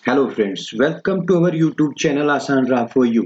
Hello friends, welcome to our YouTube channel आसान राह for you।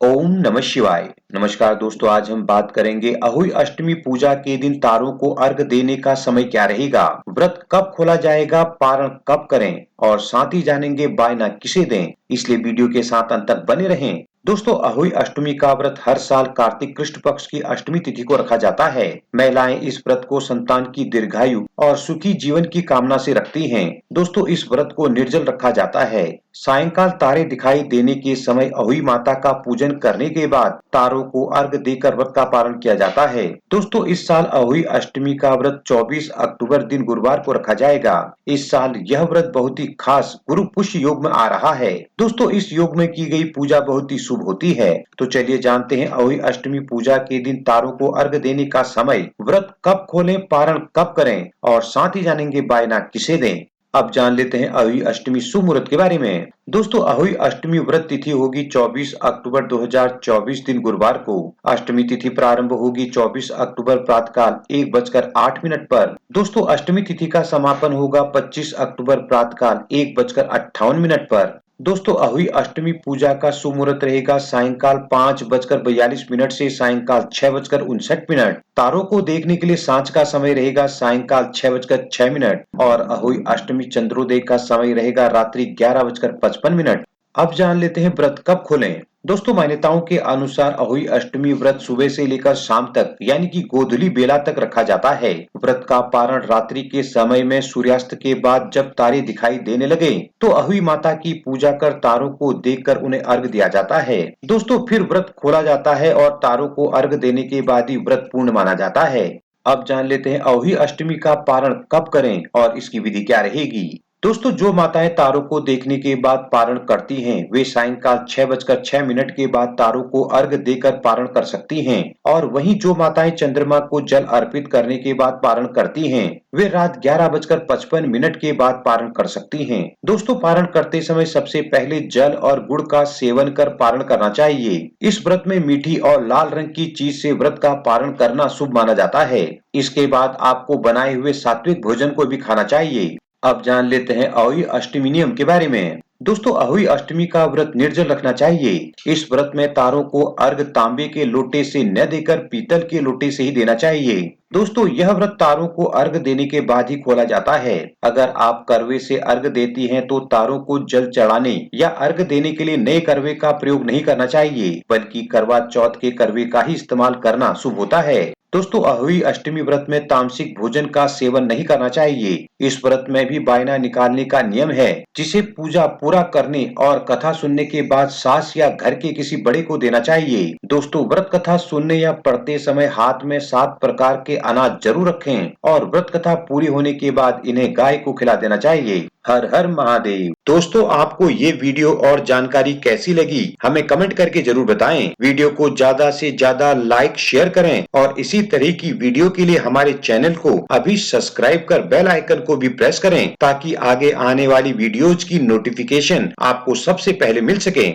ओम नमः शिवाय। नमस्कार दोस्तों, आज हम बात करेंगे अहोई अष्टमी पूजा के दिन तारों को अर्घ देने का समय क्या रहेगा, व्रत कब खोला जाएगा, पारण कब करें और साथ ही जानेंगे बायना किसे दें। इसलिए वीडियो के साथ अंत तक बने रहें। दोस्तों, अहोई अष्टमी का व्रत हर साल कार्तिक कृष्ण पक्ष की अष्टमी तिथि को रखा जाता है। महिलाएं इस व्रत को संतान की दीर्घायु और सुखी जीवन की कामना से रखती हैं। दोस्तों, इस व्रत को निर्जल रखा जाता है। सायंकाल तारे दिखाई देने के समय अहोई माता का पूजन करने के बाद तारों को अर्घ देकर व्रत का पालन किया जाता है। दोस्तों, इस साल अहोई अष्टमी का व्रत 24 अक्टूबर दिन गुरुवार को रखा जाएगा। इस साल यह व्रत बहुत ही खास गुरु पुष्य योग में आ रहा है। दोस्तों, इस योग में की गई पूजा बहुत ही शुभ होती है। तो चलिए जानते हैं अहोई अष्टमी पूजा के दिन तारों को अर्घ देने का समय, व्रत कब खोलें, पारण कब करें और साथ ही जानेंगे बायना किसे दें। अब जान लेते हैं अहोई अष्टमी शुभ मुहूर्त के बारे में। दोस्तों, अहोई अष्टमी व्रत तिथि होगी 24 अक्टूबर 2024 दिन गुरुवार को। अष्टमी तिथि प्रारंभ होगी 24 अक्टूबर प्रातःकाल 1:08 पर। दोस्तों, अष्टमी तिथि का समापन होगा 25 अक्टूबर प्रातःकाल 1:58 पर। दोस्तों, अहोई अष्टमी पूजा का शुभ मुहूर्त रहेगा सायंकाल 5:42 से सायंकाल 6:59। तारों को देखने के लिए सांझ का समय रहेगा सायंकाल 6:06 और अहोई अष्टमी चंद्रोदय का समय रहेगा रात्रि 11:55। अब जान लेते हैं व्रत कब खोलें। दोस्तों, मान्यताओं के अनुसार अहोई अष्टमी व्रत सुबह से लेकर शाम तक यानी कि गोधूली बेला तक रखा जाता है। व्रत का पारण रात्रि के समय में सूर्यास्त के बाद जब तारे दिखाई देने लगे तो अहोई माता की पूजा कर तारों को देखकर उन्हें अर्घ दिया जाता है। दोस्तों, फिर व्रत खोला जाता है और तारों को अर्घ देने के बाद ही व्रत पूर्ण माना जाता है। अब जान लेते हैं अहोई अष्टमी का पारण कब करें और इसकी विधि क्या रहेगी। दोस्तों, जो माताएं तारों को देखने के बाद पारण करती हैं, वे सायंकाल 6:06 के बाद तारों को अर्घ देकर पारण कर सकती हैं और वहीं जो माताएं चंद्रमा को जल अर्पित करने के बाद पारण करती हैं, वे रात 11:55 के बाद पारण कर सकती हैं। दोस्तों, पारण करते समय सबसे पहले जल और गुड़ का सेवन कर पारण करना चाहिए। इस व्रत में मीठी और लाल रंग की चीज से व्रत का पारण करना शुभ माना जाता है। इसके बाद आपको बनाए हुए सात्विक भोजन को भी खाना चाहिए। अब जान लेते हैं अहोई अष्टमी नियम के बारे में। दोस्तों, अहोई अष्टमी का व्रत निर्जल रखना चाहिए। इस व्रत में तारों को अर्घ तांबे के लोटे से न देकर पीतल के लोटे से ही देना चाहिए। दोस्तों, यह व्रत तारों को अर्घ देने के बाद ही खोला जाता है। अगर आप करवे से अर्घ देती हैं तो तारों को जल चढ़ाने या अर्घ देने के लिए नए करवे का प्रयोग नहीं करना चाहिए, बल्कि करवा चौथ के करवे का ही इस्तेमाल करना शुभ होता है। दोस्तों, अहोई अष्टमी व्रत में तामसिक भोजन का सेवन नहीं करना चाहिए। इस व्रत में भी बायना निकालने का नियम है, जिसे पूजा पूरा करने और कथा सुनने के बाद सास या घर के किसी बड़े को देना चाहिए। दोस्तों, व्रत कथा सुनने या पढ़ते समय हाथ में 7 प्रकार के अनाज जरूर रखें और व्रत कथा पूरी होने के बाद इन्हें गाय को खिला देना चाहिए। हर हर महादेव। दोस्तों, आपको ये वीडियो और जानकारी कैसी लगी, हमें कमेंट करके जरूर बताएं। वीडियो को ज्यादा से ज्यादा लाइक शेयर करें और इसी तरह की वीडियो के लिए हमारे चैनल को अभी सब्सक्राइब कर बेल आइकन को भी प्रेस करें, ताकि आगे आने वाली वीडियोज की नोटिफिकेशन आपको सबसे पहले मिल सके।